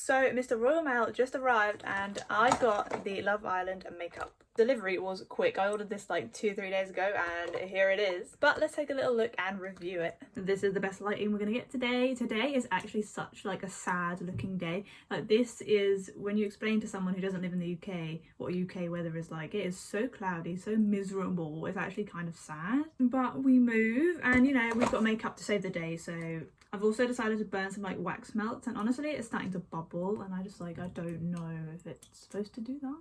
So Mr. Royal Mail just arrived and I got the Love Island makeup. Delivery was quick. I ordered this like 2-3 days ago and here it is. But let's take a little look and review it. This is the best lighting we're gonna get today. Today is actually such like a sad looking day. Like this is when you explain to someone who doesn't live in the UK what UK weather is like. It is so cloudy, so miserable. It's actually kind of sad. But we move and you know, we've got makeup to save the day. So I've also decided to burn some like wax melts and honestly it's starting to bubble and I don't know if it's supposed to do that.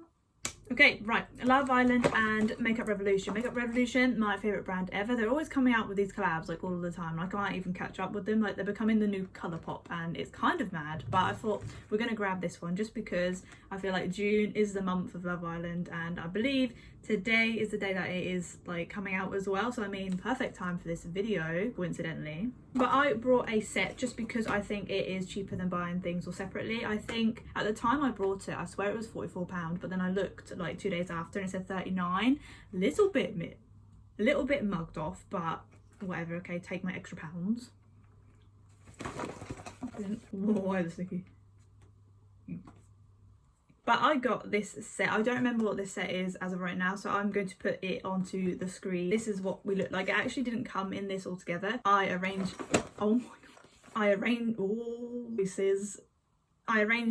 Okay, right, Love Island and Makeup Revolution. Makeup Revolution, my favourite brand ever. They're always coming out with these collabs like all the time. I can't even catch up with them. Like they're becoming the new Colourpop and it's kind of mad. But I thought we're going to grab this one just because I feel like June is the month of Love Island and I believe today is the day that it is like coming out as well. So I mean, perfect time for this video, coincidentally. But I brought a set just because I think it is cheaper than buying things all separately. I think at the time I brought it, I swear it was £44, but then I looked like 2 days after and it said 39. Little bit mugged off, but whatever. Okay, take my extra pounds. Why is it sticky? But I got this set. I don't remember what this set is as of right now, so I'm going to put it onto the screen. This is what we look like. It actually didn't come in this all together. I arranged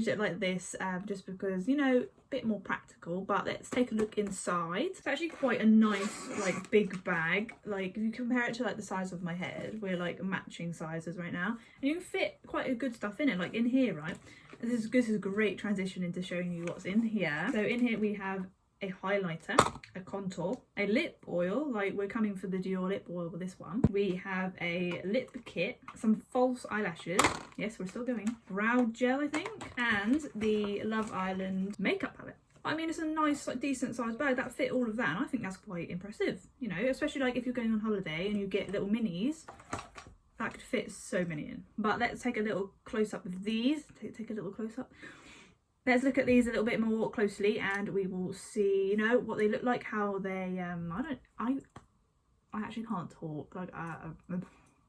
it like this just because, you know, a bit more practical. But let's take a look inside. It's actually quite a nice like big bag. Like if you compare it to like the size of my head, we're like matching sizes right now, and you can fit quite a good stuff in it. Like in here, right, this is a great transition into showing you what's in here. So in here we have a highlighter, a contour, a lip oil, like we're coming for the Dior lip oil with this one. We have a lip kit, some false eyelashes, yes we're still going, brow gel I think, and the Love Island makeup palette. I mean, it's a nice like decent sized bag that fit all of that and I think that's quite impressive, you know, especially like if you're going on holiday and you get little minis. That could fit so many in. But let's take a little close up of these. Take a little close up. Let's look at these a little bit more closely and we will see, you know, what they look like, how they I actually can't talk. Like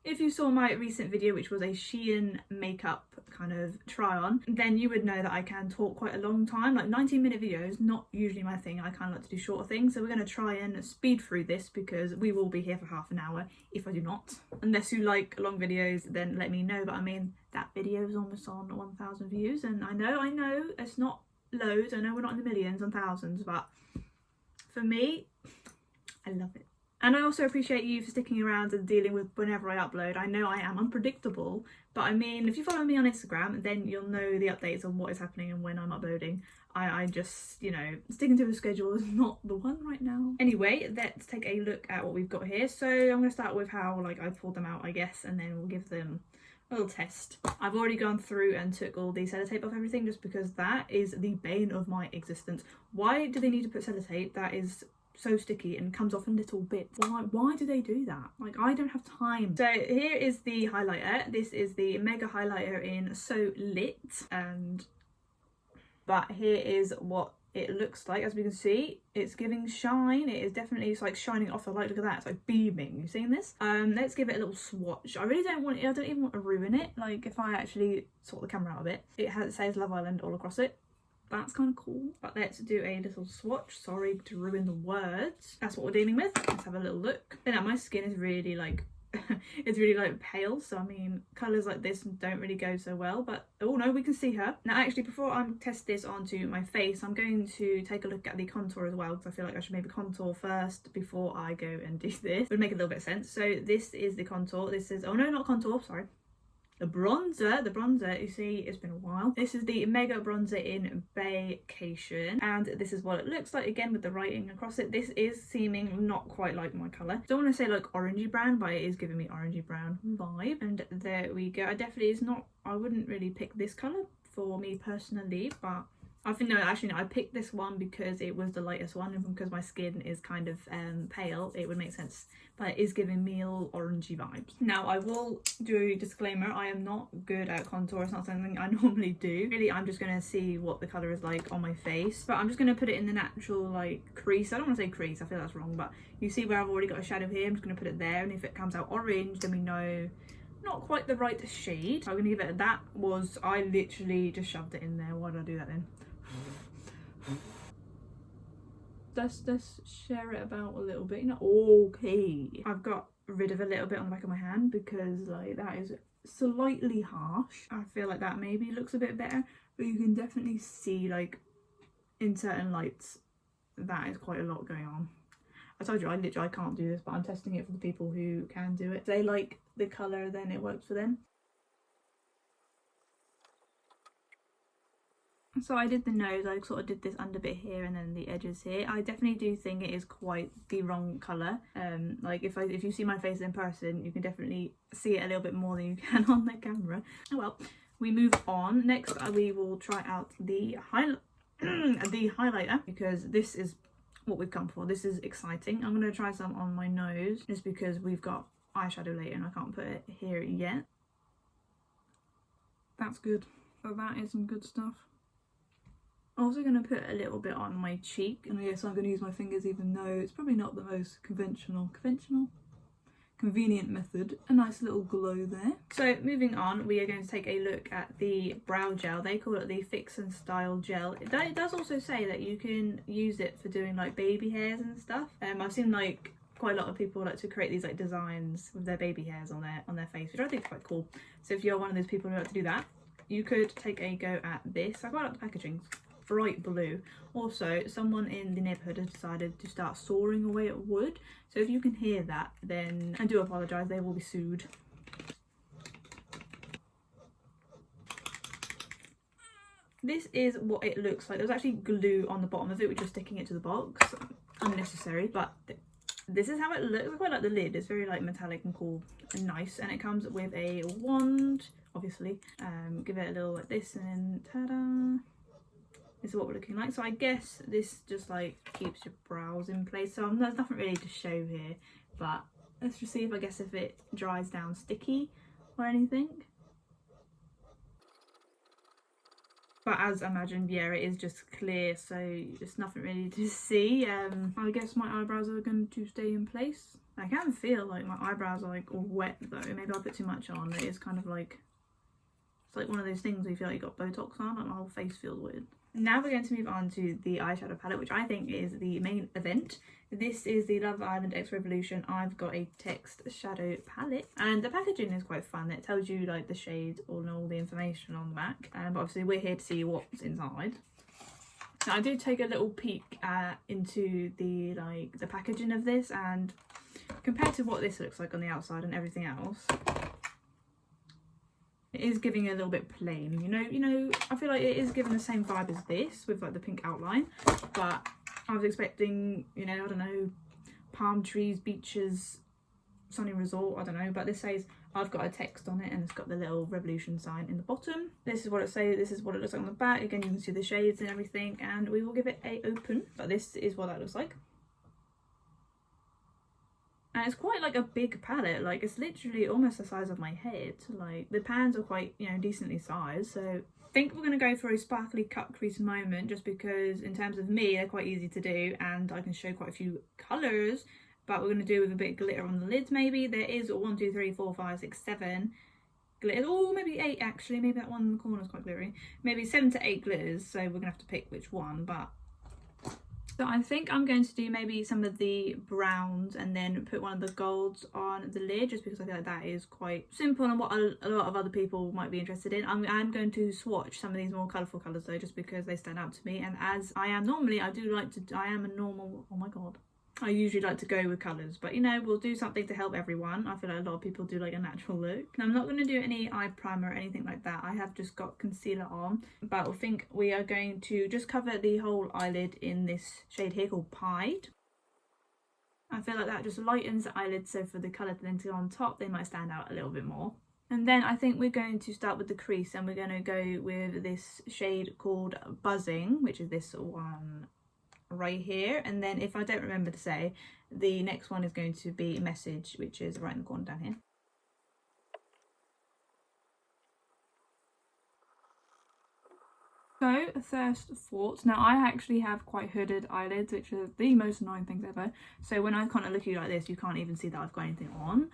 if you saw my recent video, which was a Shein makeup kind of try on, then you would know that I can talk quite a long time. Like 19-minute videos, not usually my thing. I kind of like to do shorter things. So we're going to try and speed through this because we will be here for half an hour if I do not. Unless you like long videos, then let me know. But I mean, that video is almost on 1,000 views. And I know it's not loads. I know we're not in the millions and thousands, but for me, I love it. And I also appreciate you for sticking around and dealing with whenever I upload. I know I am unpredictable, but I mean, if you follow me on Instagram, then you'll know the updates on what is happening and when I'm uploading. I just, you know, sticking to a schedule is not the one right now. Anyway, let's take a look at what we've got here. So I'm going to start with how like I pulled them out, I guess, and then we'll give them a little test. I've already gone through and took all the sellotape off everything just because that is the bane of my existence. Why do they need to put sellotape? That is so sticky and comes off in little bits. Why do they do that? Like, I don't have time. So here is the highlighter. This is the mega highlighter in So Lit, but here is what it looks like. As we can see, it's giving shine. It is definitely, it's like shining off the light. Look at that, it's like beaming. You seen this? Let's give it a little swatch. I really don't want it, I don't even want to ruin it. Like if I actually sort the camera out of it, it says Love Island all across it. That's kind of cool. But let's do a little swatch. Sorry to ruin the words. That's what we're dealing with. Let's have a little look. Then my skin is really like it's really like pale, so I mean colours like this don't really go so well, but oh no, we can see her. Now actually, before I test this onto my face, I'm going to take a look at the contour as well, because I feel like I should maybe contour first before I go and do this. It would make a little bit of sense. So this is the contour. This is, oh no, not contour, sorry. The bronzer, you see, it's been a while. This is the Mega Bronzer in Vacation, and this is what it looks like, again, with the writing across it. This is seeming not quite like my colour. Don't want to say like orangey brown, but it is giving me orangey brown vibe. And there we go. I wouldn't really pick this colour for me personally, but I think, no, actually no, I picked this one because it was the lightest one, and because my skin is kind of pale, it would make sense. But it is giving me all orangey vibes. Now, I will do a disclaimer, I am not good at contour. It's not something I normally do. Really, I'm just going to see what the colour is like on my face. But I'm just going to put it in the natural, like, crease. I don't want to say crease, I feel that's wrong. But you see where I've already got a shadow here, I'm just going to put it there. And if it comes out orange, then we know not quite the right shade. I'm gonna give it, that was, I literally just shoved it in there. Why did I do that then? Let's share it about a little bit, you know. Okay, I've got rid of a little bit on the back of my hand because like that is slightly harsh. I feel like that maybe looks a bit better, but you can definitely see like in certain lights that is quite a lot going on. I told you I can't do this, but I'm testing it for the people who can do it. If they like the colour, then it works for them. So I did the nose, I sort of did this under bit here and then the edges here. I definitely do think it is quite the wrong colour. Like if you see my face in person, you can definitely see it a little bit more than you can on the camera. Oh well, we move on. Next we will try out the highlighter, because this is what we've come for. This is exciting. I'm going to try some on my nose just because we've got eyeshadow later and I can't put it here yet. That's good. So that is some good stuff. I'm also going to put a little bit on my cheek, and yes, I'm going to use my fingers even though it's probably not the most convenient method. A nice little glow there. So moving on, we are going to take a look at the brow gel. They call it the Fix and Style Gel. It does also say that you can use it for doing like baby hairs and stuff. I've seen like quite a lot of people like to create these like designs with their baby hairs on their face, which I think is quite cool. So if you're one of those people who like to do that, you could take a go at this. I quite like the packaging. Bright blue. Also, someone in the neighbourhood has decided to start sawing away at wood, so if you can hear that, then I do apologise, they will be sued. This is what it looks like. There's actually glue on the bottom of it, which is sticking it to the box. Unnecessary, but this is how it looks. I quite like the lid. It's very like metallic and cool and nice, and it comes with a wand, obviously. Give it a little like this, and then ta-da! This is what we're looking like. So I guess this just like keeps your brows in place. So there's nothing really to show here, but let's just see if if it dries down sticky or anything. But as imagined, yeah, it is just clear, so there's nothing really to see. I guess my eyebrows are going to stay in place. I can feel like my eyebrows are like all wet though. Maybe I'll put too much on. It is kind of like, it's like one of those things where you feel like you got Botox on, like my whole face feels weird. Now we're going to move on to the eyeshadow palette, which I think is the main event. This is the Love Island X Revolution. I've got a text shadow palette, and the packaging is quite fun. It tells you like the shades and all the information on the back, but obviously we're here to see what's inside. Now I did take a little peek into the packaging of this, and compared to what this looks like on the outside and everything else, it is giving a little bit plain, you know, I feel like it is giving the same vibe as this with like the pink outline, but I was expecting, you know, I don't know, palm trees, beaches, sunny resort, I don't know, but this says I've got a text on it and it's got the little revolution sign in the bottom. This is what it says, this is what it looks like on the back. Again, you can see the shades and everything, and we will give it a open, but this is what that looks like. And it's quite like a big palette, like it's literally almost the size of my head. Like the pans are quite, you know, decently sized. So I think we're going to go for a sparkly cut crease moment, just because in terms of me, they're quite easy to do and I can show quite a few colours. But we're going to do with a bit of glitter on the lids maybe. There is 1, 2, 3, 4, 5, 6, 7 glitters. Oh, maybe 8 actually. Maybe that one in the corner is quite glittery. Maybe 7 to 8 glitters. So we're going to have to pick which one. But so I think I'm going to do maybe some of the browns and then put one of the golds on the lid, just because I feel like that is quite simple and what a lot of other people might be interested in. I'm going to swatch some of these more colourful colours though, just because they stand out to me, and as I am normally, I am a normal, oh my god, I usually like to go with colours, but you know, we'll do something to help everyone. I feel like a lot of people do like a natural look. Now, I'm not going to do any eye primer or anything like that. I have just got concealer on, but I think we are going to just cover the whole eyelid in this shade here called Pied. I feel like that just lightens the eyelids, so for the colour to then go on top, they might stand out a little bit more. And then I think we're going to start with the crease, and we're going to go with this shade called Buzzing, which is this one right here. And then if I don't remember to say, the next one is going to be Message, which is right in the corner down here. So first thoughts. Now I actually have quite hooded eyelids, which are the most annoying things ever. So when I kind of look at you like this, you can't even see that I've got anything on.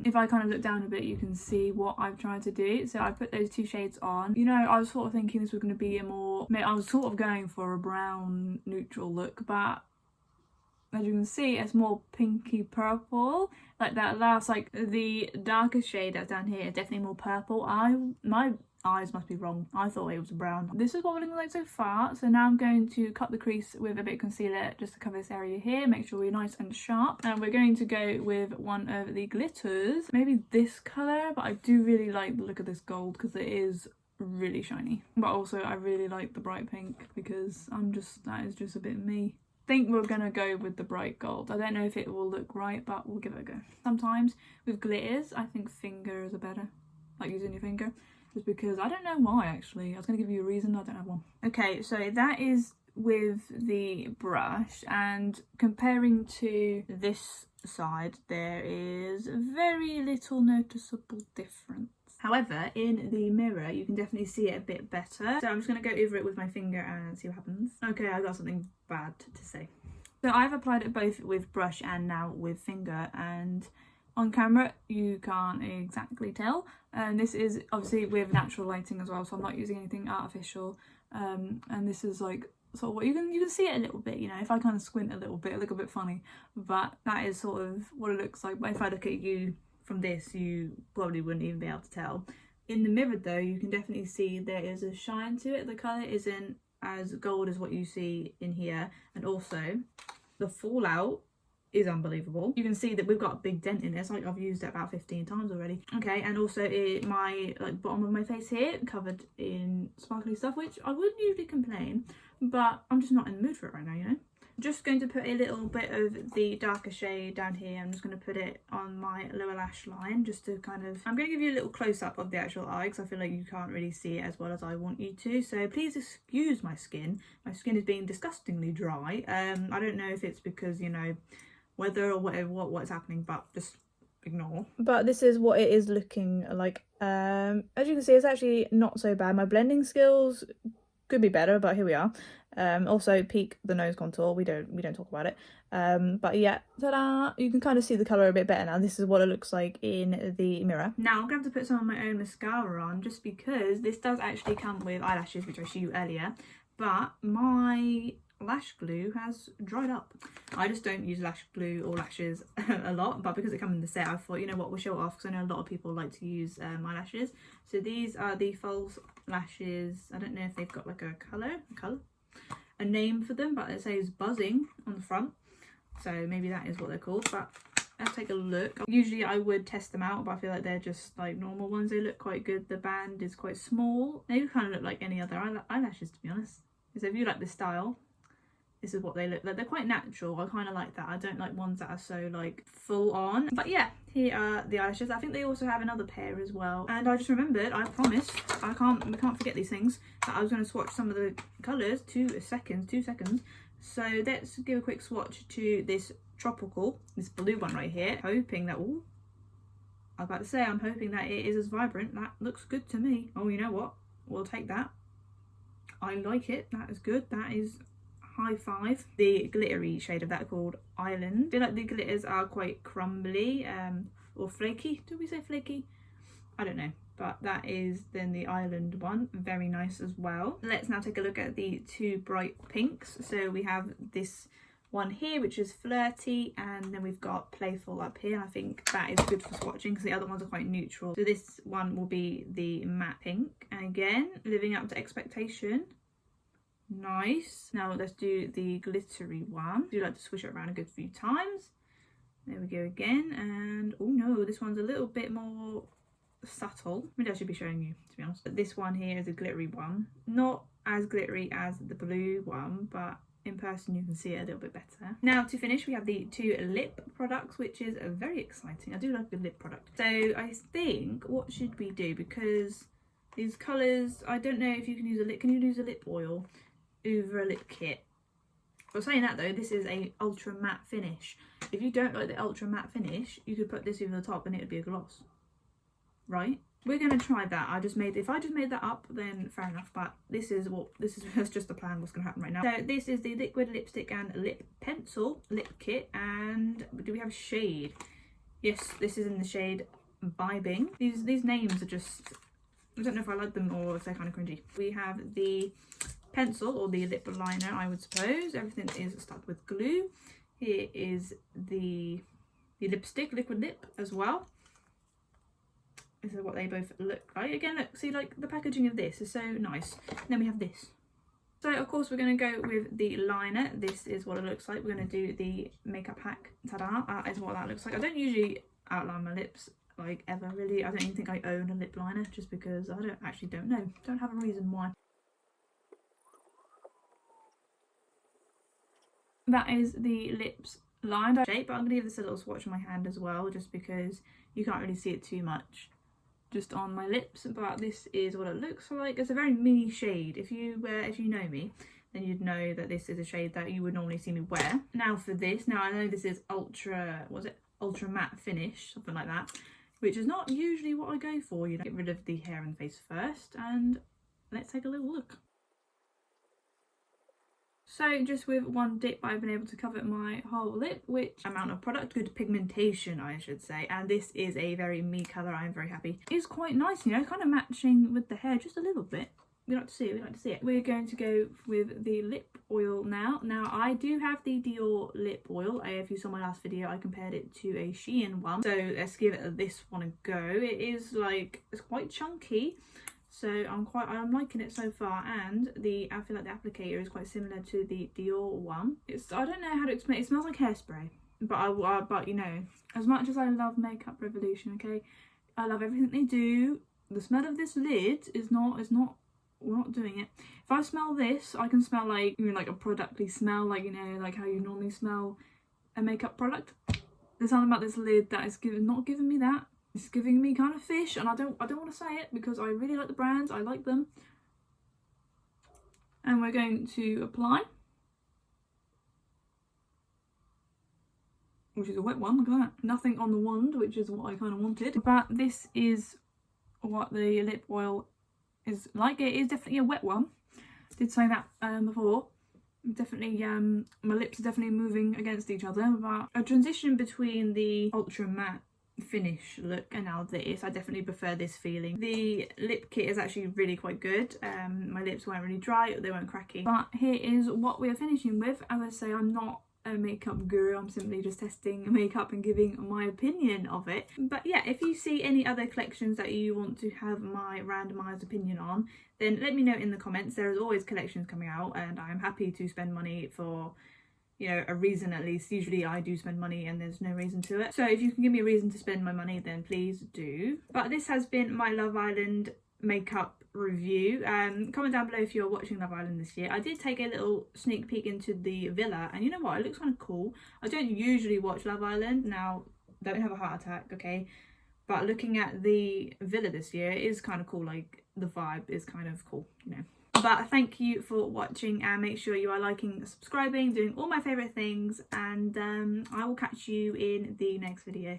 If I kind of look down a bit, you can see what I've tried to do. So I put those 2 shades on. You know, I was sort of thinking this was going to be a more, I was sort of going for a brown neutral look, but as you can see, it's more pinky purple. Like that last, like the darker shade that's down here is definitely more purple. My eyes must be wrong. I thought it was brown. This is what we're looking like so far. So now I'm going to cut the crease with a bit of concealer just to cover this area here, make sure we're nice and sharp. And we're going to go with one of the glitters, maybe this colour, but I do really like the look of this gold because it is really shiny. But also I really like the bright pink because that is just a bit me. I think we're gonna go with the bright gold. I don't know if it will look right, but we'll give it a go. Sometimes with glitters, I think fingers are better, like using your finger. Just because, I don't know why actually. I was going to give you a reason, I don't have one. Okay, so that is with the brush, and comparing to this side, there is very little noticeable difference. However, in the mirror, you can definitely see it a bit better. So I'm just going to go over it with my finger and see what happens. Okay, I got something bad to say. So I've applied it both with brush and now with finger, and on camera you can't exactly tell, and this is obviously with natural lighting as well, so I'm not using anything artificial, and this is like sort of what you can see it a little bit, you know, if I kind of squint a little bit, it look a bit funny, but that is sort of what it looks like. But if I look at you from this, you probably wouldn't even be able to tell. In the mirror though, you can definitely see there is a shine to it. The colour isn't as gold as what you see in here, and also the fallout is unbelievable. You can see that we've got a big dent in this, like I've used it about 15 times already. Okay, and also my bottom of my face here covered in sparkly stuff, which I wouldn't usually complain, but I'm just not in the mood for it right now, you know. Just going to put a little bit of the darker shade down here. I'm just going to put it on my lower lash line just to kind of, I'm going to give you a little close-up of the actual eye because I feel like you can't really see it as well as I want you to, so please excuse my skin. My skin is being disgustingly dry. I don't know if it's because, you know, weather or whatever, what's happening, but just ignore. But this is what it is looking like. As you can see, it's actually not so bad. My blending skills could be better, but here we are. Also peak the nose contour, we don't talk about it, but yeah, ta-da! You can kind of see the colour a bit better now. This is what it looks like in the mirror. Now I'm going to have to put some of my own mascara on just because this does actually come with eyelashes, which I showed you earlier, but my lash glue has dried up. I just don't use lash glue or lashes a lot, but because it comes in the set, I thought, you know what, we'll show it off because I know a lot of people like to use eyelashes. So these are the false lashes. I don't know if they've got like a name for them, but it says buzzing on the front, so maybe that is what they're called. But let's take a look. Usually I would test them out, but I feel like they're just like normal ones. They look quite good. The band is quite small. They kind of look like any other eyelashes, to be honest. So if you like this style, this is what they look like. They're quite natural. I kind of like that. I don't like ones that are so like full on. But yeah, here are the eyelashes. I think they also have another pair as well. And I just remembered, I promised, we can't forget these things, that I was going to swatch some of the colours. 2 seconds. So let's give a quick swatch to this tropical, this blue one right here. Hoping that, ooh, I was about to say, I'm hoping that it is as vibrant. That looks good to me. Oh, you know what? We'll take that. I like it. That is good. That is high five. The glittery shade of that called Island. I feel like the glitters are quite crumbly or flaky. Do we say flaky? I don't know, but that is then the Island one. Very nice as well. Let's now take a look at the 2 bright pinks. So we have this one here, which is flirty, and then we've got playful up here. I think that is good for swatching because the other ones are quite neutral. So this one will be the matte pink, and again, living up to expectation. Nice. Now let's do the glittery one. I do like to swish it around a good few times. There we go again. And oh no, this one's a little bit more subtle. Maybe I should be showing you, to be honest. But this one here is a glittery one. Not as glittery as the blue one, but in person you can see it a little bit better. Now to finish, we have the 2 lip products, which is very exciting. I do like a lip product. So I think, what should we do? Because these colours, I don't know if you can use a lip. Can you use a lip oil over a lip kit? But saying that though, this is a ultra matte finish. If you don't like the ultra matte finish, you could put this over the top and it would be a gloss, right? We're gonna try that. If I just made that up, then fair enough, but this is just the plan, what's gonna happen right now. So this is the liquid lipstick and lip pencil lip kit, and do we have a shade? Yes, this is in the shade Vibing. These names are just, I don't know if I like them or if they're kind of cringy. We have the pencil, or the lip liner, I would suppose. Everything is stuck with glue. Here is the lipstick, liquid lip as well. This is what they both look like. Again, look, see, like the packaging of this is so nice. And then we have this. So of course we're going to go with the liner. This is what it looks like. We're going to do the makeup hack. Ta-da, that is what that looks like. I don't usually outline my lips like ever really. I don't even think I own a lip liner, just because I don't know. Don't have a reason why. That is the lips lined shape, but I'm going to give this a little swatch on my hand as well, just because you can't really see it too much just on my lips. But this is what it looks like. It's a very mini shade. If you know me, then you'd know that this is a shade that you would normally see me wear. Now for this, now I know this is ultra matte finish, something like that, which is not usually what I go for. You know, get rid of the hair and face first, and let's take a little look. So just with one dip I've been able to cover my whole lip, which amount of product, good pigmentation I should say, and this is a very me colour. I'm very happy. It's quite nice, you know, kind of matching with the hair just a little bit. We like to see it, we like to see it. We're going to go with the lip oil now. Now I do have the Dior lip oil. If you saw my last video, I compared it to a Shein one. So let's give this one a go. It is like, it's quite chunky. So I'm liking it so far, and I feel like the applicator is quite similar to the Dior one. I don't know how to explain. It smells like hairspray, but you know, as much as I love Makeup Revolution, okay, I love everything they do. The smell of this lid we're not doing it. If I smell this, I can smell like, you know, like a producty smell, like, you know, like how you normally smell a makeup product. There's something about this lid that is not giving me that. It's giving me kind of fish, and I don't want to say it because I really like the brands. I like them. And we're going to apply, which is a wet one. Look at that. Nothing on the wand, which is what I kind of wanted. But this is what the lip oil is like. It is definitely a wet one. I did say that before. Definitely, my lips are definitely moving against each other. But a transition between the ultra matte finish look and now this, I definitely prefer this feeling. The lip kit is actually really quite good. My lips weren't really dry, they weren't cracky. But here is what we are finishing with. As I say, I'm not a makeup guru, I'm simply just testing makeup and giving my opinion of it. But yeah, if you see any other collections that you want to have my randomised opinion on, then let me know in the comments. There is always collections coming out, and I'm happy to spend money for, you know, a reason at least. Usually I do spend money and there's no reason to it. So if you can give me a reason to spend my money, then please do. But this has been my Love Island makeup review. Comment down below if you're watching Love Island this year. I did take a little sneak peek into the villa, and you know what, it looks kind of cool. I don't usually watch Love Island. Now, don't have a heart attack, okay? But looking at the villa this year is kind of cool. Like, the vibe is kind of cool, you know. But thank you for watching, and make sure you are liking, subscribing, doing all my favourite things, and I will catch you in the next video.